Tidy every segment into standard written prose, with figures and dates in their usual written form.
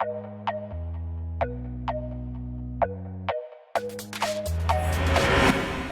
I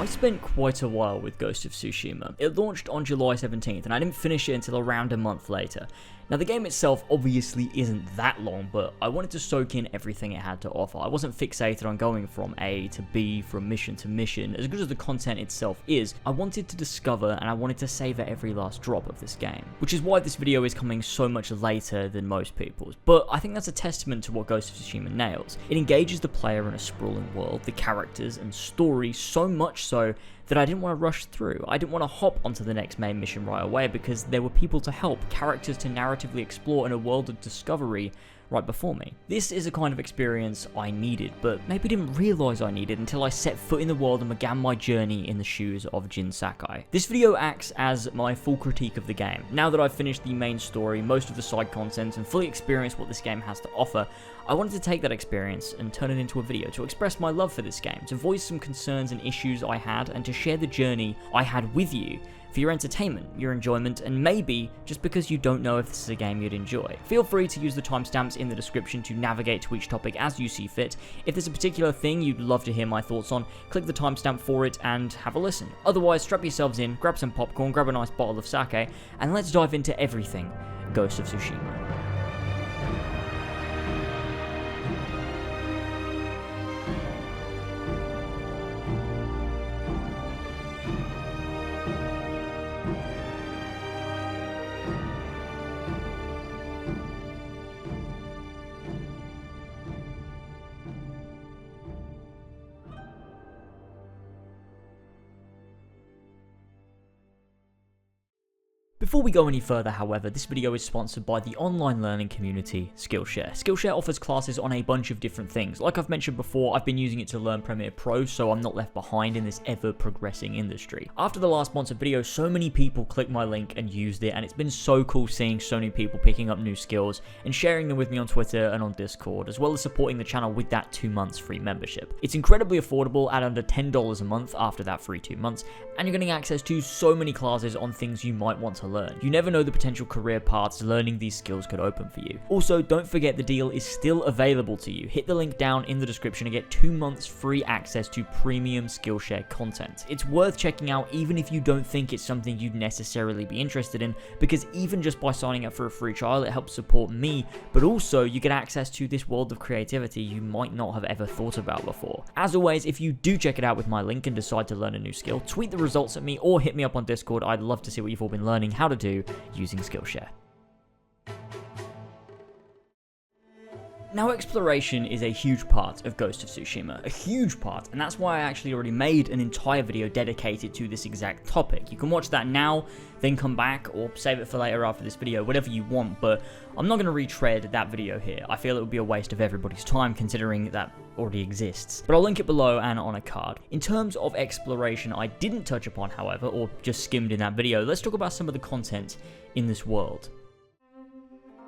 spent quite a while with Ghost of Tsushima. It launched on July 17th and I didn't finish it until around a month later. Now the game itself obviously isn't that long, but I wanted to soak in everything it had to offer. I wasn't fixated on going from A to B, from mission to mission. As good as the content itself is, I wanted to discover and I wanted to savor every last drop of this game. Which is why this video is coming so much later than most people's, but I think that's a testament to what Ghost of Tsushima nails. It engages the player in a sprawling world, the characters and story so much so that I didn't want to rush through. I didn't want to hop onto the next main mission right away because there were people to help, characters to narratively explore, and a world of discovery right before me. This is a kind of experience I needed, but maybe didn't realise I needed until I set foot in the world and began my journey in the shoes of Jin Sakai. This video acts as my full critique of the game. Now that I've finished the main story, most of the side content, and fully experienced what this game has to offer, I wanted to take that experience and turn it into a video to express my love for this game, to voice some concerns and issues I had, and to share the journey I had with you for your entertainment, your enjoyment, and maybe just because you don't know if this is a game you'd enjoy. Feel free to use the timestamps in the description to navigate to each topic as you see fit. If there's a particular thing you'd love to hear my thoughts on, click the timestamp for it and have a listen. Otherwise, strap yourselves in, grab some popcorn, grab a nice bottle of sake, and let's dive into everything Ghost of Tsushima. Before we go any further, however, this video is sponsored by the online learning community Skillshare. Skillshare offers classes on a bunch of different things. Like I've mentioned before, I've been using it to learn Premiere Pro, so I'm not left behind in this ever-progressing industry. After the last sponsored video, so many people clicked my link and used it, and it's been so cool seeing so many people picking up new skills and sharing them with me on Twitter and on Discord, as well as supporting the channel with that 2 months free membership. It's incredibly affordable at under $10 a month after that free 2 months, and you're getting access to so many classes on things you might want to learn. You never know the potential career paths learning these skills could open for you. Also, don't forget the deal is still available to you. Hit the link down in the description to get 2 months free access to premium Skillshare content. It's worth checking out even if you don't think it's something you'd necessarily be interested in, because even just by signing up for a free trial, it helps support me, but also you get access to this world of creativity you might not have ever thought about before. As always, if you do check it out with my link and decide to learn a new skill, tweet the results at me or hit me up on Discord. I'd love to see what you've all been learning how to do using Skillshare. Now, exploration is a huge part of Ghost of Tsushima, a huge part, and that's why I actually already made an entire video dedicated to this exact topic. You can watch that now, then come back, or save it for later after this video, whatever you want, but I'm not going to retread that video here. I feel it would be a waste of everybody's time considering that already exists, but I'll link it below and on a card. In terms of exploration I didn't touch upon, however, or just skimmed in that video, let's talk about some of the content in this world.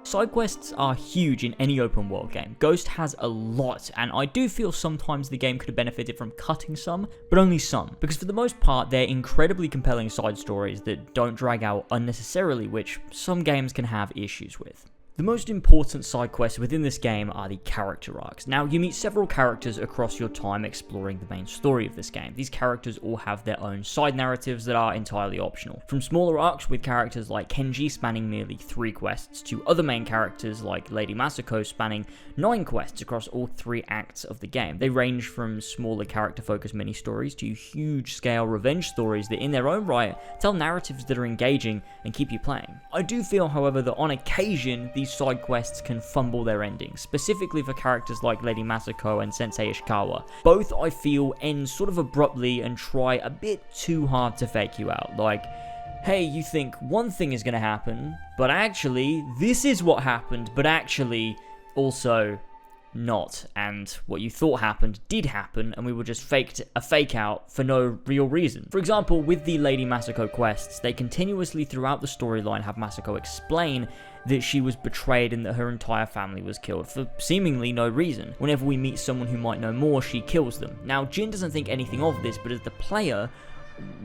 Side quests are huge in any open world game. Ghost has a lot, and I do feel sometimes the game could have benefited from cutting some, but only some, because for the most part they're incredibly compelling side stories that don't drag out unnecessarily, which some games can have issues with. The most important side quests within this game are the character arcs. Now, you meet several characters across your time exploring the main story of this game. These characters all have their own side narratives that are entirely optional. From smaller arcs with characters like Kenji spanning merely 3 quests, to other main characters like Lady Masako spanning 9 quests across all 3 acts of the game. They range from smaller character-focused mini-stories to huge-scale revenge stories that in their own right tell narratives that are engaging and keep you playing. I do feel, however, that on occasion, these side quests can fumble their endings, specifically for characters like Lady Masako and Sensei Ishikawa. Both, I feel, end sort of abruptly and try a bit too hard to fake you out. Like, hey, you think one thing is going to happen, but actually, this is what happened, but actually, also not, and what you thought happened did happen, and we were just faked a fake out for no real reason. For example, with the Lady Masako quests, they continuously throughout the storyline have Masako explain that she was betrayed and that her entire family was killed for seemingly no reason. Whenever we meet someone who might know more, she kills them. Now, Jin doesn't think anything of this, but as the player,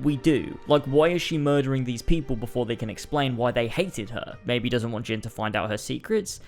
we do. Like, why is she murdering these people before they can explain why they hated her? Maybe doesn't want Jin to find out her secrets?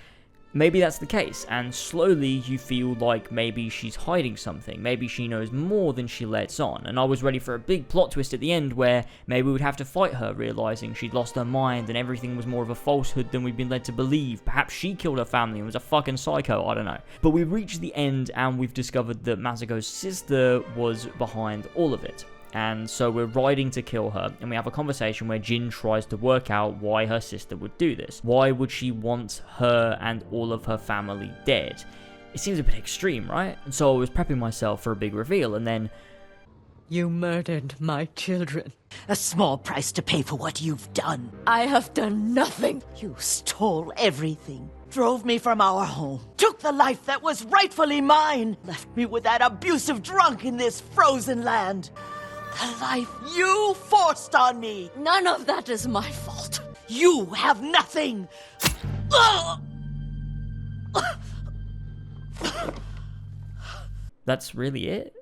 maybe that's the case, and slowly you feel like maybe she's hiding something, maybe she knows more than she lets on, and I was ready for a big plot twist at the end where maybe we would have to fight her, realizing she'd lost her mind and everything was more of a falsehood than we've been led to believe. Perhaps she killed her family and was a fucking psycho, I don't know. But we reached the end and we've discovered that Masago's sister was behind all of it. And so we're riding to kill her, and we have a conversation where Jin tries to work out why her sister would do this. Why would she want her and all of her family dead? It seems a bit extreme, right? And so I was prepping myself for a big reveal, and then... You murdered my children. A small price to pay for what you've done. I have done nothing. You stole everything. Drove me from our home. Took the life that was rightfully mine. Left me with that abusive drunk in this frozen land. The life you forced on me! None of that is my fault. You have nothing! That's really it?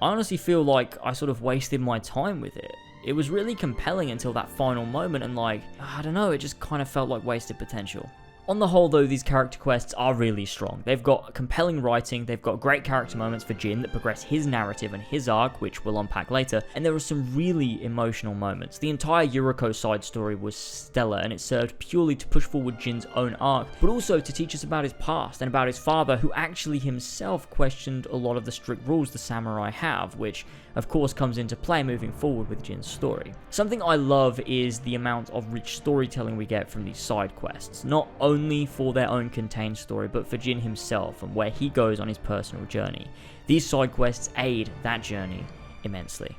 I honestly feel like I sort of wasted my time with it. It was really compelling until that final moment, and like, I don't know, it just kind of felt like wasted potential. On the whole though, these character quests are really strong. They've got compelling writing, they've got great character moments for Jin that progress his narrative and his arc, which we'll unpack later, and there are some really emotional moments. The entire Yuriko side story was stellar, and it served purely to push forward Jin's own arc, but also to teach us about his past and about his father, who actually himself questioned a lot of the strict rules the samurai have, which of course comes into play moving forward with Jin's story. Something I love is the amount of rich storytelling we get from these side quests, not only for their own contained story, but for Jin himself and where he goes on his personal journey. These side quests aid that journey immensely.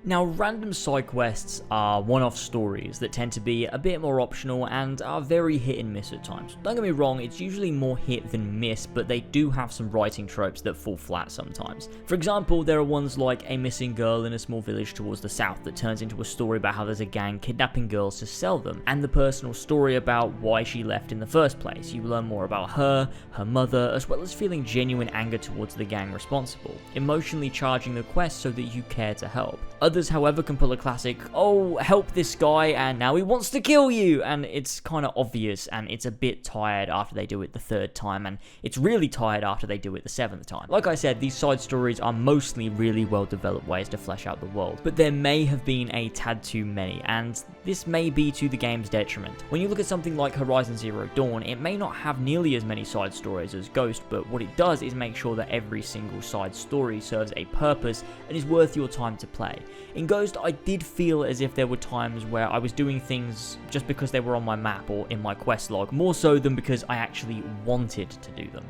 Now, random side quests are one-off stories that tend to be a bit more optional and are very hit and miss at times. Don't get me wrong, it's usually more hit than miss, but they do have some writing tropes that fall flat sometimes. For example, there are ones like a missing girl in a small village towards the south that turns into a story about how there's a gang kidnapping girls to sell them, and the personal story about why she left in the first place. You learn more about her mother, as well as feeling genuine anger towards the gang responsible, emotionally charging the quest so that you care to help. Others, however, can pull a classic, oh, help this guy and now he wants to kill you, and it's kind of obvious and it's a bit tired after they do it the third time, and it's really tired after they do it the seventh time. Like I said, these side stories are mostly really well developed ways to flesh out the world, but there may have been a tad too many, and this may be to the game's detriment. When you look at something like Horizon Zero Dawn, it may not have nearly as many side stories as Ghost, but what it does is make sure that every single side story serves a purpose and is worth your time to play. In Ghost, I did feel as if there were times where I was doing things just because they were on my map or in my quest log, more so than because I actually wanted to do them.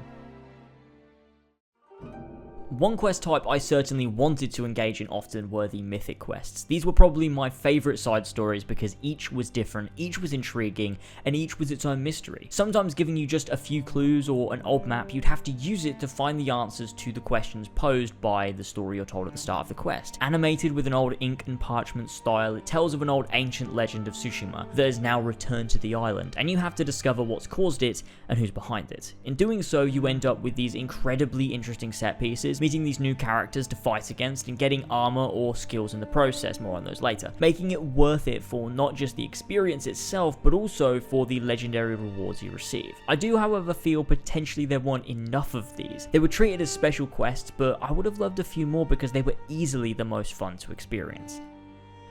One quest type I certainly wanted to engage in often were the mythic quests. These were probably my favourite side stories because each was different, each was intriguing, and each was its own mystery. Sometimes giving you just a few clues or an old map, you'd have to use it to find the answers to the questions posed by the story you're told at the start of the quest. Animated with an old ink and parchment style, it tells of an old ancient legend of Tsushima that has now returned to the island, and you have to discover what's caused it and who's behind it. In doing so, you end up with these incredibly interesting set pieces, meeting these new characters to fight against, and getting armor or skills in the process, more on those later, making it worth it for not just the experience itself, but also for the legendary rewards you receive. I do, however, feel potentially there weren't enough of these. They were treated as special quests, but I would have loved a few more because they were easily the most fun to experience.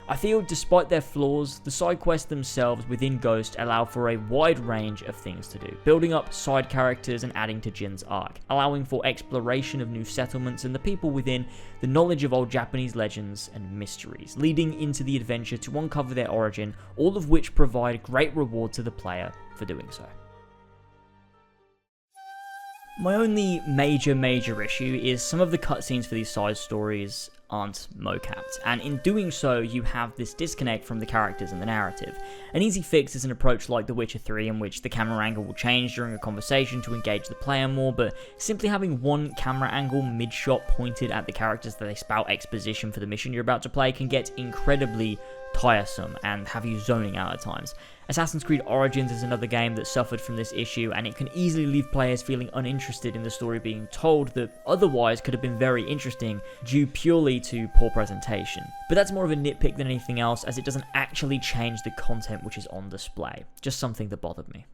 I feel, despite their flaws, the side quests themselves within Ghost allow for a wide range of things to do, building up side characters and adding to Jin's arc, allowing for exploration of new settlements and the people within, the knowledge of old Japanese legends and mysteries, leading into the adventure to uncover their origin, all of which provide great reward to the player for doing so. My only major issue is some of the cutscenes for these side stories aren't mocapped, and in doing so you have this disconnect from the characters and the narrative. An easy fix is an approach like The Witcher 3 in which the camera angle will change during a conversation to engage the player more, but simply having one camera angle mid-shot pointed at the characters that they spout exposition for the mission you're about to play can get incredibly tiresome and have you zoning out at times. Assassin's Creed Origins is another game that suffered from this issue, and it can easily leave players feeling uninterested in the story being told that otherwise could have been very interesting due purely to poor presentation. But that's more of a nitpick than anything else, as it doesn't actually change the content which is on display. Just something that bothered me.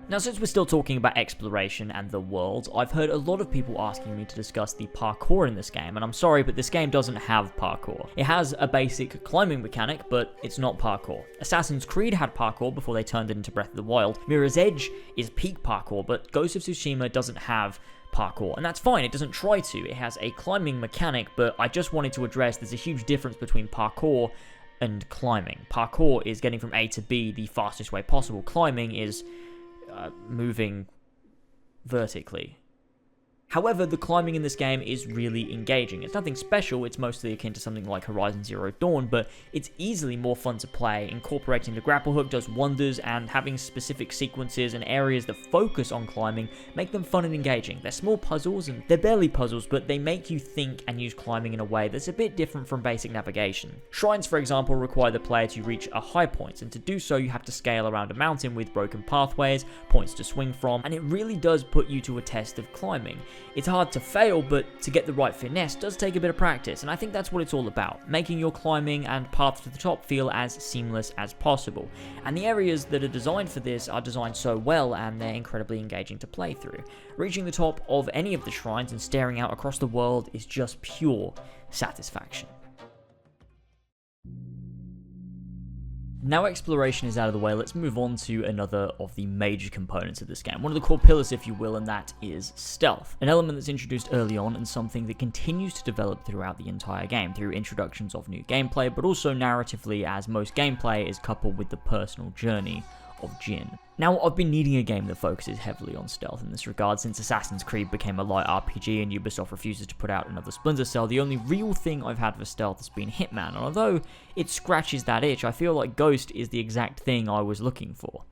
Now, since we're still talking about exploration and the world, I've heard a lot of people asking me to discuss the parkour in this game, and I'm sorry, but this game doesn't have parkour. It has a basic climbing mechanic, but it's not parkour. Assassin's Creed had parkour before they turned it into Breath of the Wild. Mirror's Edge is peak parkour, but Ghost of Tsushima doesn't have parkour, and that's fine, it doesn't try to. It has a climbing mechanic, but I just wanted to address there's a huge difference between parkour and climbing. Parkour is getting from A to B the fastest way possible. Climbing is moving vertically. However, the climbing in this game is really engaging. It's nothing special, it's mostly akin to something like Horizon Zero Dawn, but it's easily more fun to play. Incorporating the grapple hook does wonders, and having specific sequences and areas that focus on climbing make them fun and engaging. They're small puzzles, and they're barely puzzles, but they make you think and use climbing in a way that's a bit different from basic navigation. Shrines, for example, require the player to reach a high point, and to do so you have to scale around a mountain with broken pathways, points to swing from, and it really does put you to a test of climbing. It's hard to fail, but to get the right finesse does take a bit of practice, and I think that's what it's all about, making your climbing and path to the top feel as seamless as possible. And the areas that are designed for this are designed so well, and they're incredibly engaging to play through. Reaching the top of any of the shrines and staring out across the world is just pure satisfaction. Now exploration is out of the way, let's move on to another of the major components of this game. One of the core pillars, if you will, and that is stealth. An element that's introduced early on and something that continues to develop throughout the entire game through introductions of new gameplay, but also narratively, as most gameplay is coupled with the personal journey of Jin. Now, I've been needing a game that focuses heavily on stealth in this regard since Assassin's Creed became a light RPG and Ubisoft refuses to put out another Splinter Cell. The only real thing I've had for stealth has been Hitman, and although it scratches that itch, I feel like Ghost is the exact thing I was looking for.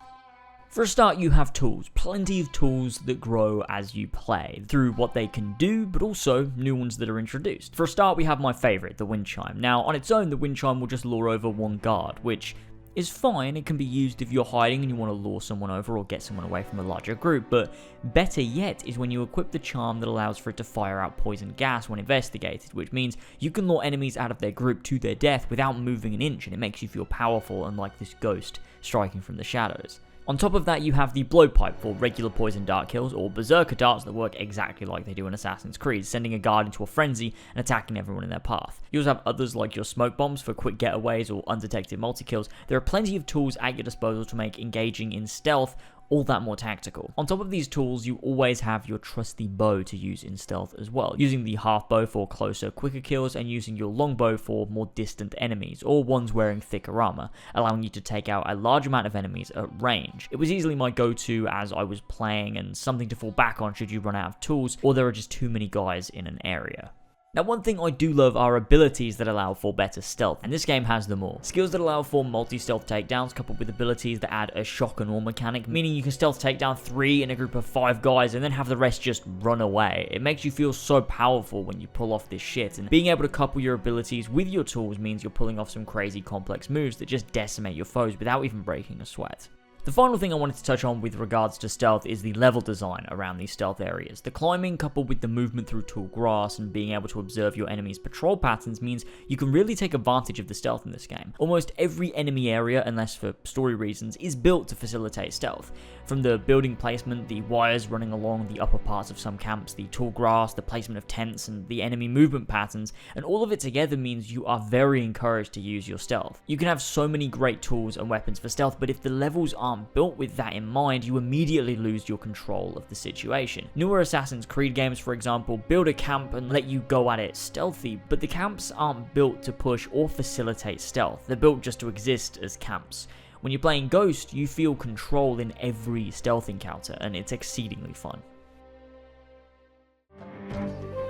For a start, you have tools, plenty of tools that grow as you play, through what they can do, but also new ones that are introduced. For a start, we have my favourite, the wind chime. Now, on its own, the wind chime will just lure over one guard, which is fine. It can be used if you're hiding and you want to lure someone over or get someone away from a larger group, but better yet is when you equip the charm that allows for it to fire out poison gas when investigated, which means you can lure enemies out of their group to their death without moving an inch, and it makes you feel powerful, unlike this ghost striking from the shadows. On top of that, you have the blowpipe for regular poison dart kills, or berserker darts that work exactly like they do in Assassin's Creed, sending a guard into a frenzy and attacking everyone in their path. You also have others like your smoke bombs for quick getaways or undetected multi-kills. There are plenty of tools at your disposal to make engaging in stealth all that more tactical. On top of these tools, you always have your trusty bow to use in stealth as well, using the half bow for closer, quicker kills, and using your longbow for more distant enemies, or ones wearing thicker armor, allowing you to take out a large amount of enemies at range. It was easily my go-to as I was playing, and something to fall back on should you run out of tools, or there are just too many guys in an area. Now, one thing I do love are abilities that allow for better stealth, and this game has them all. Skills that allow for multi-stealth takedowns, coupled with abilities that add a shock and awe mechanic, meaning you can stealth take down 3 in a group of 5 guys and then have the rest just run away. It makes you feel so powerful when you pull off this shit, and being able to couple your abilities with your tools means you're pulling off some crazy complex moves that just decimate your foes without even breaking a sweat. The final thing I wanted to touch on with regards to stealth is the level design around these stealth areas. The climbing, coupled with the movement through tall grass and being able to observe your enemy's patrol patterns, means you can really take advantage of the stealth in this game. Almost every enemy area, unless for story reasons, is built to facilitate stealth. From the building placement, the wires running along the upper parts of some camps, the tall grass, the placement of tents, and the enemy movement patterns, and all of it together means you are very encouraged to use your stealth. You can have so many great tools and weapons for stealth, but if the levels aren't built with that in mind, you immediately lose your control of the situation. Newer Assassin's Creed games, for example, build a camp and let you go at it stealthy, but the camps aren't built to push or facilitate stealth. They're built just to exist as camps. When you're playing Ghost, you feel control in every stealth encounter, and it's exceedingly fun.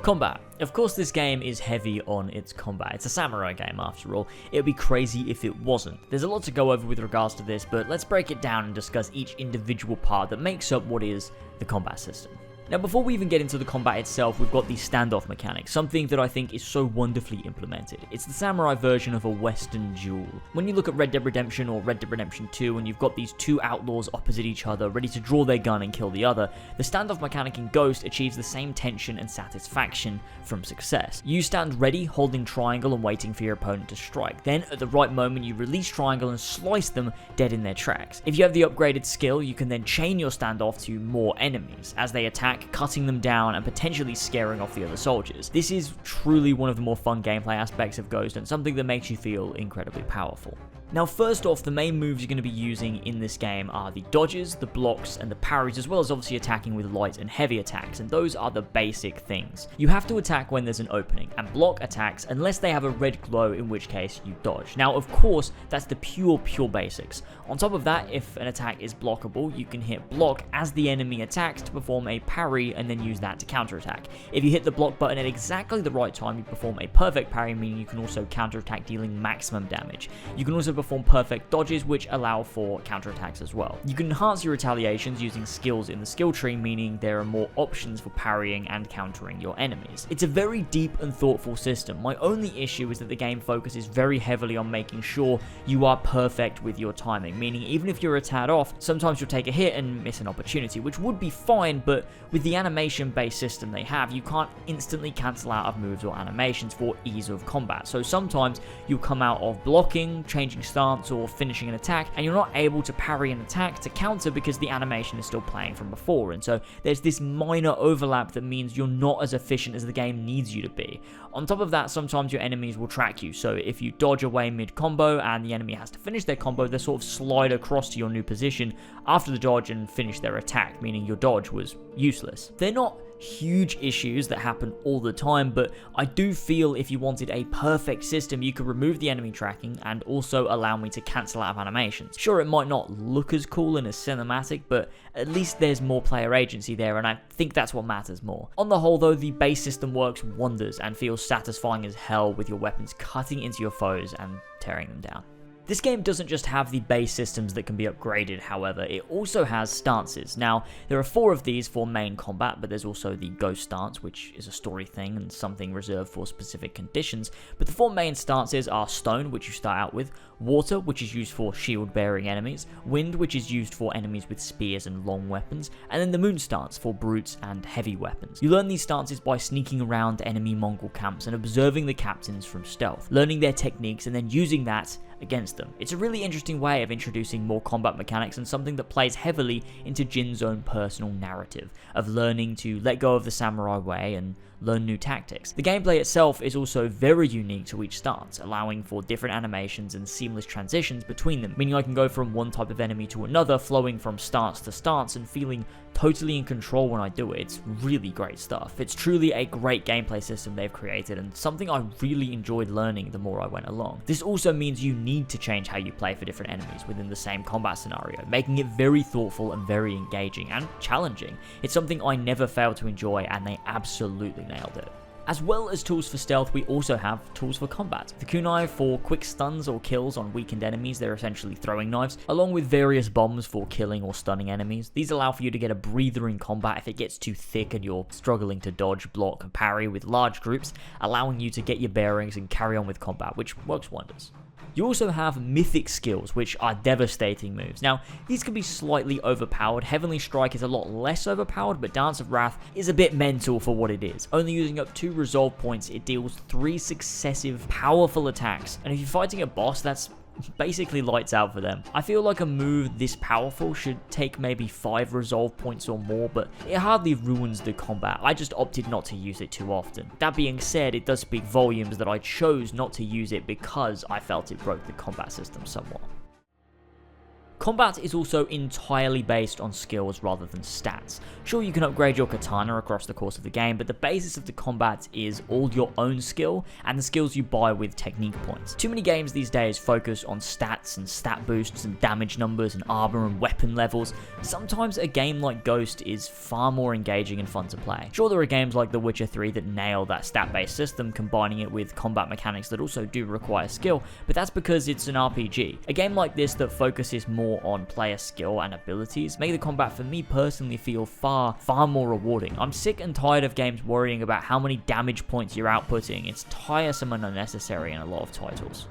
Combat. Of course, this game is heavy on its combat. It's a samurai game after all. It would be crazy if it wasn't. There's a lot to go over with regards to this, but let's break it down and discuss each individual part that makes up what is the combat system. Now, before we even get into the combat itself, we've got the standoff mechanic, something that I think is so wonderfully implemented. It's the samurai version of a Western duel. When you look at Red Dead Redemption or Red Dead Redemption 2, and you've got these two outlaws opposite each other, ready to draw their gun and kill the other, the standoff mechanic in Ghost achieves the same tension and satisfaction from success. You stand ready, holding triangle and waiting for your opponent to strike. Then, at the right moment, you release triangle and slice them dead in their tracks. If you have the upgraded skill, you can then chain your standoff to more enemies as they attack, cutting them down and potentially scaring off the other soldiers. This is truly one of the more fun gameplay aspects of Ghost and something that makes you feel incredibly powerful. Now, first off, the main moves you're going to be using in this game are the dodges, the blocks, and the parries, as well as obviously attacking with light and heavy attacks, and those are the basic things. You have to attack when there's an opening, and block attacks unless they have a red glow, in which case you dodge. Now, of course, that's the pure basics. On top of that, if an attack is blockable, you can hit block as the enemy attacks to perform a parry and then use that to counterattack. If you hit the block button at exactly the right time, you perform a perfect parry, meaning you can also counterattack dealing maximum damage. You can also perform perfect dodges, which allow for counterattacks as well. You can enhance your retaliations using skills in the skill tree, meaning there are more options for parrying and countering your enemies. It's a very deep and thoughtful system. My only issue is that the game focuses very heavily on making sure you are perfect with your timing, meaning even if you're a tad off, sometimes you'll take a hit and miss an opportunity, which would be fine, but with the animation-based system they have, you can't instantly cancel out of moves or animations for ease of combat. So sometimes you'll come out of blocking, changing stance, or finishing an attack, and you're not able to parry an attack to counter because the animation is still playing from before, and so there's this minor overlap that means you're not as efficient as the game needs you to be. On top of that, sometimes your enemies will track you, so if you dodge away mid-combo and the enemy has to finish their combo, they sort of slide across to your new position after the dodge and finish their attack, meaning your dodge was useless. They're not huge issues that happen all the time, but I do feel if you wanted a perfect system, you could remove the enemy tracking and also allow me to cancel out of animations. Sure, it might not look as cool and as cinematic, but at least there's more player agency there, and I think that's what matters more. On the whole though, the base system works wonders and feels satisfying as hell, with your weapons cutting into your foes and tearing them down. This game doesn't just have the base systems that can be upgraded, however, it also has stances. Now, there are 4 of these for main combat, but there's also the Ghost stance, which is a story thing and something reserved for specific conditions. But the 4 main stances are Stone, which you start out with, Water, which is used for shield-bearing enemies, Wind, which is used for enemies with spears and long weapons, and then the Moon stance for brutes and heavy weapons. You learn these stances by sneaking around enemy Mongol camps and observing the captains from stealth, learning their techniques and then using that against them. It's a really interesting way of introducing more combat mechanics and something that plays heavily into Jin's own personal narrative of learning to let go of the samurai way and learn new tactics. The gameplay itself is also very unique to each stance, allowing for different animations and seamless transitions between them, meaning I can go from one type of enemy to another, flowing from stance to stance and feeling totally in control when I do it. It's really great stuff. It's truly a great gameplay system they've created and something I really enjoyed learning the more I went along. This also means you need to change how you play for different enemies within the same combat scenario, making it very thoughtful and very engaging and challenging. It's something I never failed to enjoy, and they absolutely nailed it. As well as tools for stealth, we also have tools for combat. The kunai for quick stuns or kills on weakened enemies, they're essentially throwing knives, along with various bombs for killing or stunning enemies. These allow for you to get a breather in combat if it gets too thick and you're struggling to dodge, block, and parry with large groups, allowing you to get your bearings and carry on with combat, which works wonders. You also have Mythic Skills, which are devastating moves. Now, these can be slightly overpowered. Heavenly Strike is a lot less overpowered, but Dance of Wrath is a bit mental for what it is. Only using up 2 resolve points, it deals 3 successive powerful attacks. And if you're fighting a boss, that's basically lights out for them. I feel like a move this powerful should take maybe 5 resolve points or more, but it hardly ruins the combat. I just opted not to use it too often. That being said, it does speak volumes that I chose not to use it because I felt it broke the combat system somewhat. Combat is also entirely based on skills rather than stats. Sure, you can upgrade your katana across the course of the game, but the basis of the combat is all your own skill and the skills you buy with technique points. Too many games these days focus on stats and stat boosts and damage numbers and armor and weapon levels. Sometimes a game like Ghost is far more engaging and fun to play. Sure, there are games like The Witcher 3 that nail that stat-based system, combining it with combat mechanics that also do require skill, but that's because it's an RPG. A game like this that focuses more more on player skill and abilities make the combat for me personally feel far more rewarding. I'm sick and tired of games worrying about how many damage points you're outputting. It's tiresome and unnecessary in a lot of titles.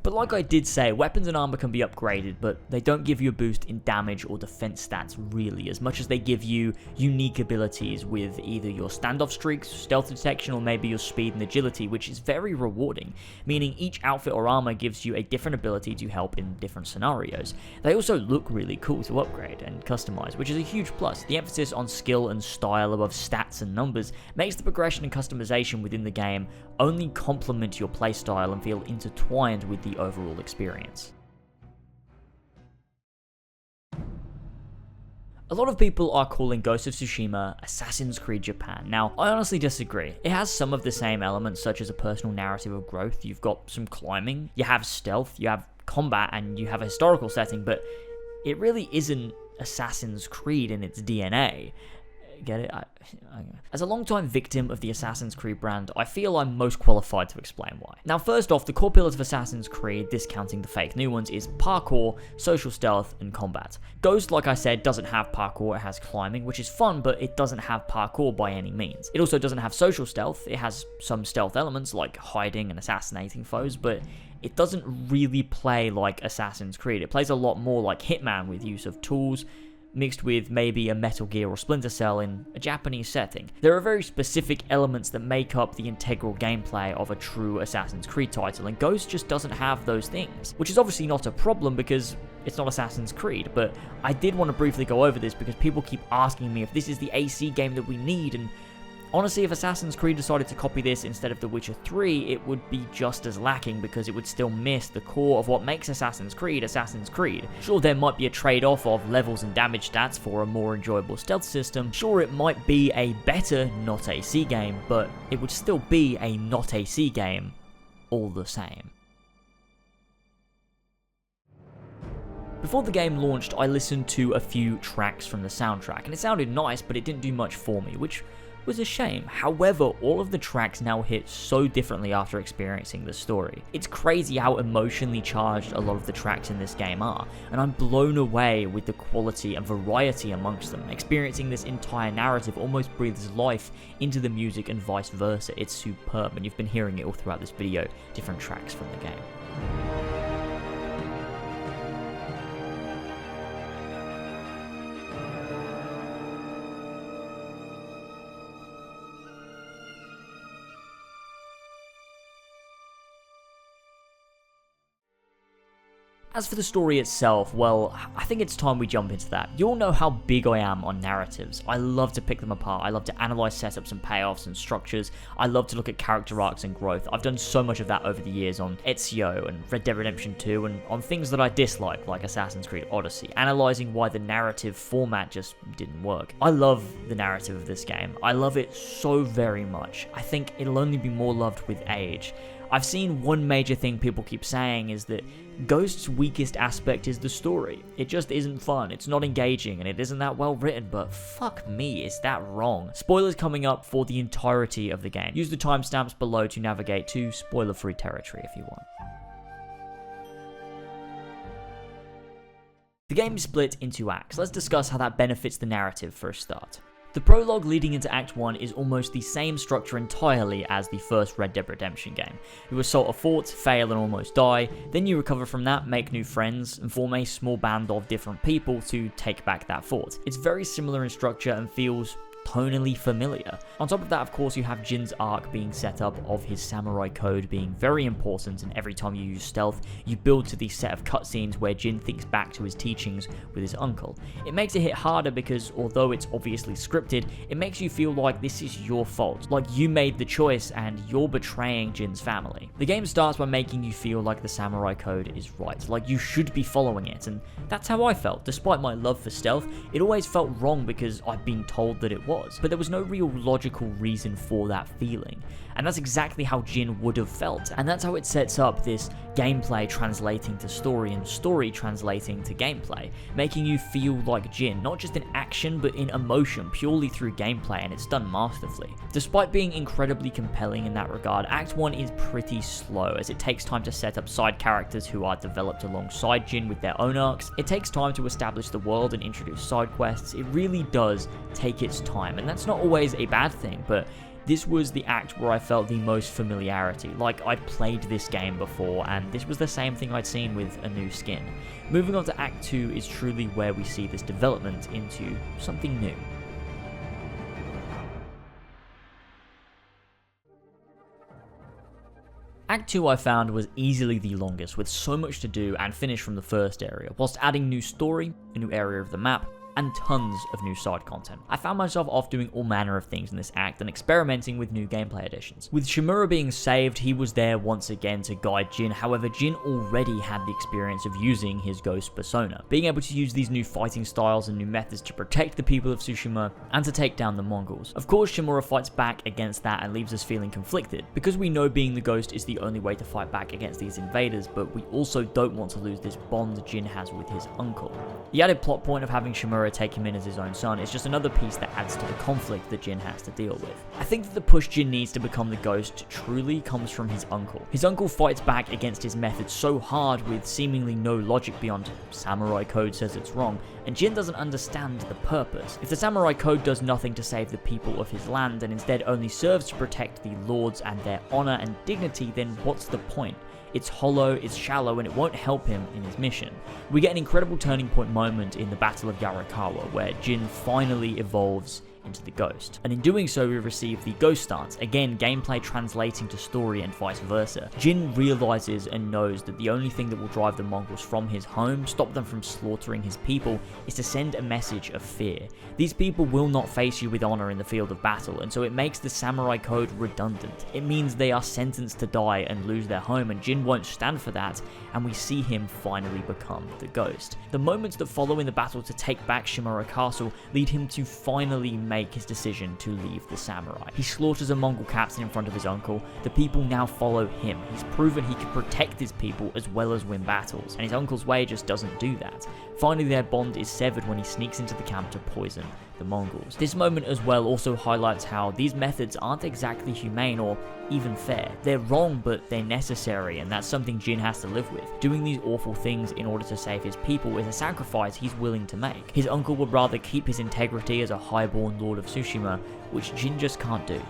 But like I did say, weapons and armor can be upgraded, but they don't give you a boost in damage or defense stats really, as much as they give you unique abilities with either your standoff streaks, stealth detection, or maybe your speed and agility, which is very rewarding, meaning each outfit or armor gives you a different ability to help in different scenarios. They also look really cool to upgrade and customize, which is a huge plus. The emphasis on skill and style above stats and numbers makes the progression and customization within the game only complement your playstyle and feel intertwined with the overall experience. A lot of people are calling Ghost of Tsushima Assassin's Creed Japan. Now, I honestly disagree. It has some of the same elements, such as a personal narrative of growth. You've got some climbing, you have stealth, you have combat, and you have a historical setting, but it really isn't Assassin's Creed in its DNA. Get it? As a long-time victim of the Assassin's Creed brand, I feel I'm most qualified to explain why. Now, first off, the core pillars of Assassin's Creed, discounting the fake new ones, is parkour, social stealth, and combat. Ghost, like I said, doesn't have parkour, it has climbing, which is fun, but it doesn't have parkour by any means. It also doesn't have social stealth. It has some stealth elements like hiding and assassinating foes, but it doesn't really play like Assassin's Creed. It plays a lot more like Hitman with use of tools, mixed with maybe a Metal Gear or Splinter Cell in a Japanese setting. There are very specific elements that make up the integral gameplay of a true Assassin's Creed title, and Ghost just doesn't have those things, which is obviously not a problem because it's not Assassin's Creed, but I did want to briefly go over this because people keep asking me if this is the AC game that we need, and honestly, if Assassin's Creed decided to copy this instead of The Witcher 3, it would be just as lacking because it would still miss the core of what makes Assassin's Creed Assassin's Creed. Sure, there might be a trade-off of levels and damage stats for a more enjoyable stealth system. Sure, it might be a better not AC game, but it would still be a not AC game all the same. Before the game launched, I listened to a few tracks from the soundtrack, and it sounded nice, but it didn't do much for me, which was a shame. However, all of the tracks now hit so differently after experiencing the story. It's crazy how emotionally charged a lot of the tracks in this game are, and I'm blown away with the quality and variety amongst them. Experiencing this entire narrative almost breathes life into the music and vice versa. It's superb, and you've been hearing it all throughout this video, different tracks from the game. As for the story itself, well, I think it's time we jump into that. You all know how big I am on narratives. I love to pick them apart. I love to analyze setups and payoffs and structures. I love to look at character arcs and growth. I've done so much of that over the years on Ezio and Red Dead Redemption 2 and on things that I dislike, like Assassin's Creed Odyssey, analyzing why the narrative format just didn't work. I love the narrative of this game. I love it so very much. I think it'll only be more loved with age. I've seen one major thing people keep saying is that Ghost's weakest aspect is the story. It just isn't fun, it's not engaging, and it isn't that well written, but fuck me, is that wrong. Spoilers coming up for the entirety of the game. Use the timestamps below to navigate to spoiler-free territory if you want. The game is split into acts. Let's discuss how that benefits the narrative for a start. The prologue leading into Act 1 is almost the same structure entirely as the first Red Dead Redemption game. You assault a fort, fail and almost die, then you recover from that, make new friends, and form a small band of different people to take back that fort. It's very similar in structure and feels tonally familiar. On top of that, of course, you have Jin's arc being set up of his samurai code being very important, and every time you use stealth, you build to the set of cutscenes where Jin thinks back to his teachings with his uncle. It makes it hit harder because, although it's obviously scripted, it makes you feel like this is your fault, like you made the choice and you're betraying Jin's family. The game starts by making you feel like the samurai code is right, like you should be following it, and that's how I felt. Despite my love for stealth, it always felt wrong because I'd been told that it was, but there was no real logical reason for that feeling. And that's exactly how Jin would have felt, and that's how it sets up this gameplay translating to story and story translating to gameplay, making you feel like Jin, not just in action but in emotion purely through gameplay, and it's done masterfully. Despite being incredibly compelling in that regard, Act 1 is pretty slow as it takes time to set up side characters who are developed alongside Jin with their own arcs. It takes time to establish the world and introduce side quests. It really does take its time, and that's not always a bad thing, but this was the act where I felt the most familiarity, like I'd played this game before, and this was the same thing I'd seen with a new skin. Moving on to Act 2 is truly where we see this development into something new. Act 2 I found was easily the longest, with so much to do and finish from the first area, whilst adding new story, a new area of the map, and tons of new side content. I found myself off doing all manner of things in this act and experimenting with new gameplay additions. With Shimura being saved, he was there once again to guide Jin. However, Jin already had the experience of using his ghost persona, being able to use these new fighting styles and new methods to protect the people of Tsushima and to take down the Mongols. Of course, Shimura fights back against that and leaves us feeling conflicted, because we know being the ghost is the only way to fight back against these invaders, but we also don't want to lose this bond Jin has with his uncle. The added plot point of having Shimura take him in as his own son is just another piece that adds to the conflict that Jin has to deal with. I think that the push Jin needs to become the ghost truly comes from his uncle. His uncle fights back against his methods so hard with seemingly no logic beyond samurai code says it's wrong, and Jin doesn't understand the purpose. If the samurai code does nothing to save the people of his land and instead only serves to protect the lords and their honor and dignity, then what's the point? It's hollow, it's shallow, and it won't help him in his mission. We get an incredible turning point moment in the Battle of Yarikawa, where Jin finally evolves into the ghost. And in doing so, we receive the ghost stance, again gameplay translating to story and vice versa. Jin realizes and knows that the only thing that will drive the Mongols from his home, stop them from slaughtering his people, is to send a message of fear. These people will not face you with honor in the field of battle, and so it makes the samurai code redundant. It means they are sentenced to die and lose their home, and Jin won't stand for that, and we see him finally become the ghost. The moments that follow in the battle to take back Shimura Castle lead him to finally make his decision to leave the samurai. He slaughters a Mongol captain in front of his uncle. The people now follow him. He's proven he can protect his people as well as win battles, and his uncle's way just doesn't do that. Finally, their bond is severed when he sneaks into the camp to poison the Mongols. This moment as well also highlights how these methods aren't exactly humane or even fair. They're wrong, but they're necessary, and that's something Jin has to live with. Doing these awful things in order to save his people is a sacrifice he's willing to make. His uncle would rather keep his integrity as a highborn lord of Tsushima, which Jin just can't do.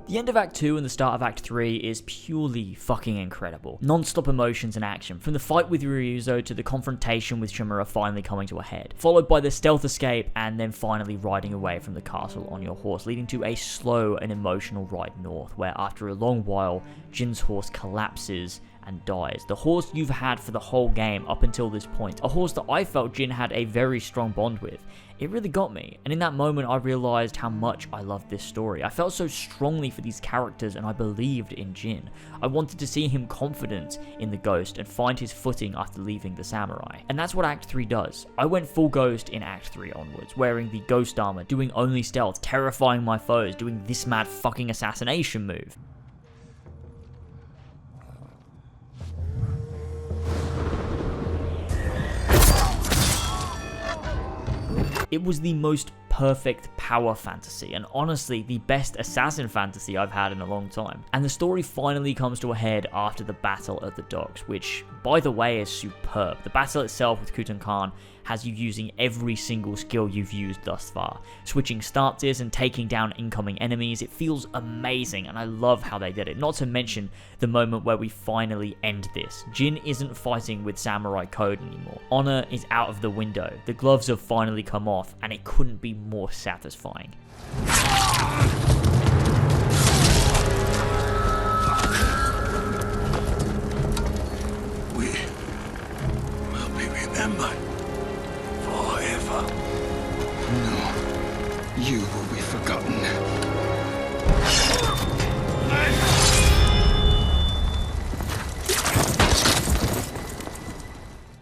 The end of Act 2 and the start of Act 3 is purely fucking incredible. Non-stop emotions and action, from the fight with Ryuzo to the confrontation with Shimura finally coming to a head, followed by the stealth escape and then finally riding away from the castle on your horse, leading to a slow and emotional ride north, where after a long while, Jin's horse collapses and dies. The horse you've had for the whole game up until this point. A horse that I felt Jin had a very strong bond with. It really got me, and in that moment I realized how much I loved this story. I felt so strongly for these characters and I believed in Jin. I wanted to see him confident in the ghost and find his footing after leaving the samurai. And that's what Act 3 does. I went full ghost in Act 3 onwards, wearing the ghost armor, doing only stealth, terrifying my foes, doing this mad fucking assassination move. It was the most perfect power fantasy, and honestly the best assassin fantasy I've had in a long time. And the story finally comes to a head after the Battle of the Docks, which by the way is superb. The battle itself with Kutan Khan has you using every single skill you've used thus far, switching stances and taking down incoming enemies. It feels amazing and I love how they did it, not to mention the moment where we finally end this. Jin isn't fighting with samurai code anymore. Honor is out of the window, the gloves have finally come off, and it couldn't be more satisfying. We will be remembered forever. No, you will be forgotten.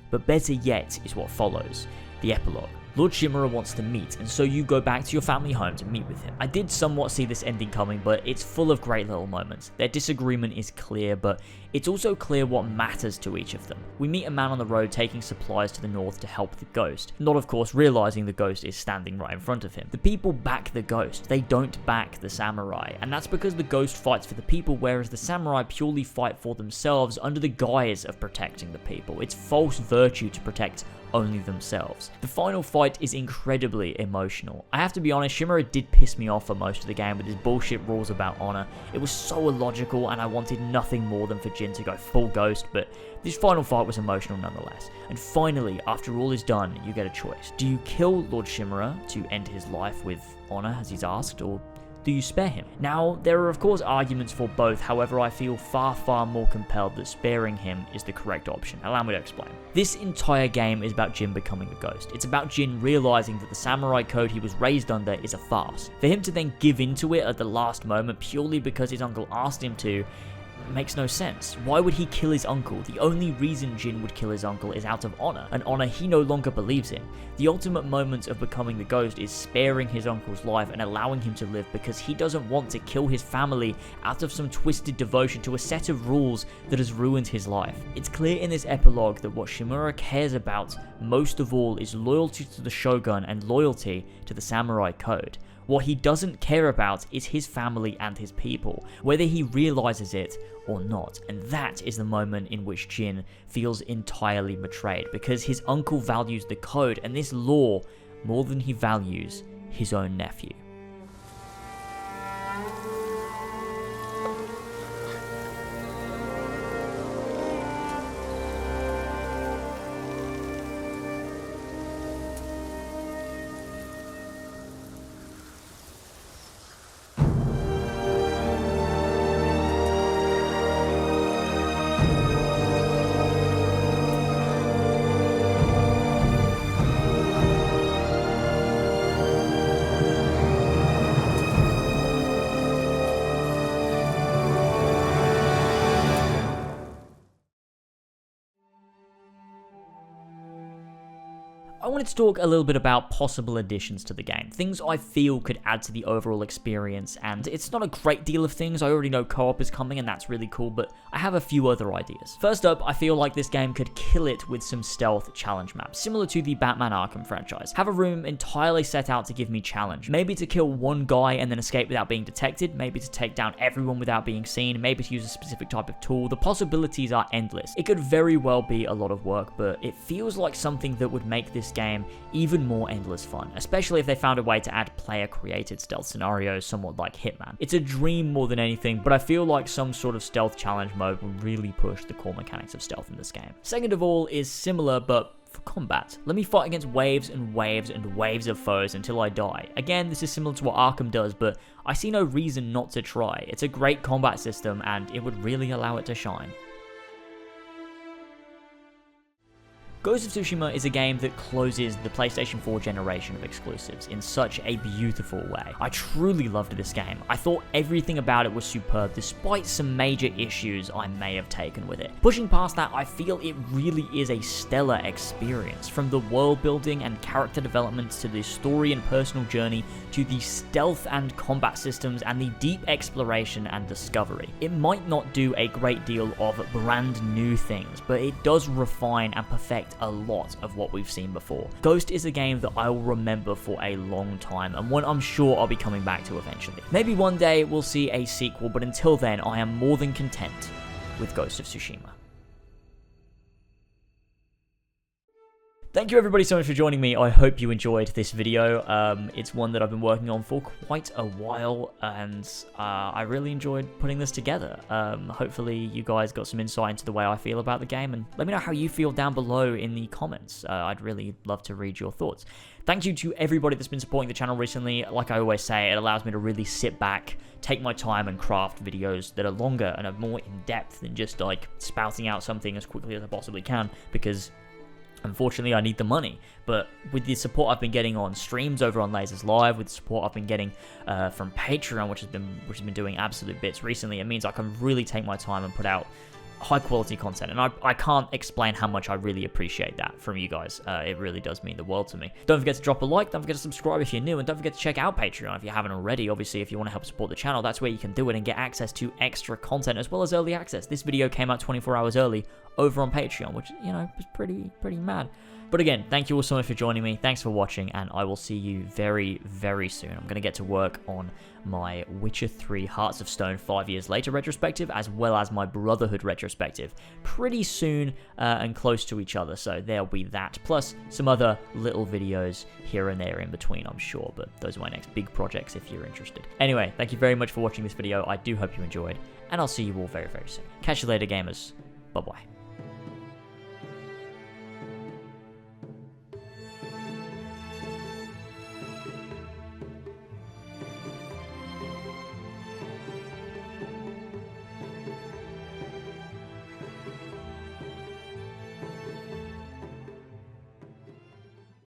But better yet is what follows, the epilogue. Lord Shimura wants to meet, and so you go back to your family home to meet with him. I did somewhat see this ending coming, but it's full of great little moments. Their disagreement is clear, but it's also clear what matters to each of them. We meet a man on the road taking supplies to the north to help the ghost, not of course realizing the ghost is standing right in front of him. The people back the ghost, they don't back the samurai, and that's because the ghost fights for the people, whereas the samurai purely fight for themselves under the guise of protecting the people. It's false virtue to protect only themselves. The final fight is incredibly emotional. I have to be honest, Shimura did piss me off for most of the game with his bullshit rules about honor. It was so illogical and I wanted nothing more than for Jin to go full ghost, but this final fight was emotional nonetheless. And finally, after all is done, you get a choice. Do you kill Lord Shimura to end his life with honor as he's asked, or do you spare him? Now, there are of course arguments for both, however I feel far more compelled that sparing him is the correct option. Allow me to explain. This entire game is about Jin becoming the ghost. It's about Jin realizing that the samurai code he was raised under is a farce. For him to then give into it at the last moment purely because his uncle asked him to, makes no sense. Why would he kill his uncle? The only reason Jin would kill his uncle is out of honor, an honor he no longer believes in. The ultimate moment of becoming the ghost is sparing his uncle's life and allowing him to live because he doesn't want to kill his family out of some twisted devotion to a set of rules that has ruined his life. It's clear in this epilogue that what Shimura cares about most of all is loyalty to the shogun and loyalty to the samurai code. What he doesn't care about is his family and his people, whether he realizes it or not. And that is the moment in which Jin feels entirely betrayed, because his uncle values the code and this law more than he values his own nephew. I wanted to talk a little bit about possible additions to the game, things I feel could add to the overall experience, and it's not a great deal of things. I already know co-op is coming and that's really cool, but I have a few other ideas. First up, I feel like this game could kill it with some stealth challenge maps, similar to the Batman Arkham franchise. Have a room entirely set out to give me challenge, maybe to kill one guy and then escape without being detected, maybe to take down everyone without being seen, maybe to use a specific type of tool. The possibilities are endless. It could very well be a lot of work, but it feels like something that would make this game even more endless fun, especially if they found a way to add player-created stealth scenarios, somewhat like Hitman. It's a dream more than anything, but I feel like some sort of stealth challenge mode would really push the core mechanics of stealth in this game. Second of all is similar, but for combat. Let me fight against waves and waves and waves of foes until I die. Again, this is similar to what Arkham does, but I see no reason not to try. It's a great combat system, and it would really allow it to shine. Ghost of Tsushima is a game that closes the PlayStation 4 generation of exclusives in such a beautiful way. I truly loved this game. I thought everything about it was superb, despite some major issues I may have taken with it. Pushing past that, I feel it really is a stellar experience, from the world building and character development to the story and personal journey to the stealth and combat systems and the deep exploration and discovery. It might not do a great deal of brand new things, but it does refine and perfect a lot of what we've seen before. Ghost is a game that I will remember for a long time, and one I'm sure I'll be coming back to eventually. Maybe one day we'll see a sequel, but until then I am more than content with Ghost of Tsushima. Thank you everybody so much for joining me. I hope you enjoyed this video. It's one that I've been working on for quite a while, and I really enjoyed putting this together. Hopefully you guys got some insight into the way I feel about the game, and let me know how you feel down below in the comments. I'd really love to read your thoughts. Thank you to everybody that's been supporting the channel recently. Like I always say, it allows me to really sit back, take my time, and craft videos that are longer and are more in-depth than just like spouting out something as quickly as I possibly can, because unfortunately, I need the money. But with the support I've been getting on streams over on Lasers Live, with the support I've been getting from Patreon, which has been doing absolute bits recently, it means I can really take my time and put out high quality content, and I can't explain how much I really appreciate that from you guys. It really does mean the world to me. Don't forget to drop a like, don't forget to subscribe if you're new, and don't forget to check out Patreon if you haven't already. Obviously, if you want to help support the channel, that's where you can do it and get access to extra content as well as early access. This video came out 24 hours early over on Patreon, which, you know, was pretty mad. But again, thank you all so much for joining me. Thanks for watching, and I will see you very, very soon. I'm going to get to work on my Witcher 3 Hearts of Stone 5 years later retrospective, as well as my Brotherhood retrospective, pretty soon and close to each other. So there'll be that, plus some other little videos here and there in between, I'm sure. But those are my next big projects if you're interested. Anyway, thank you very much for watching this video. I do hope you enjoyed, and I'll see you all very, very soon. Catch you later, gamers. Bye-bye.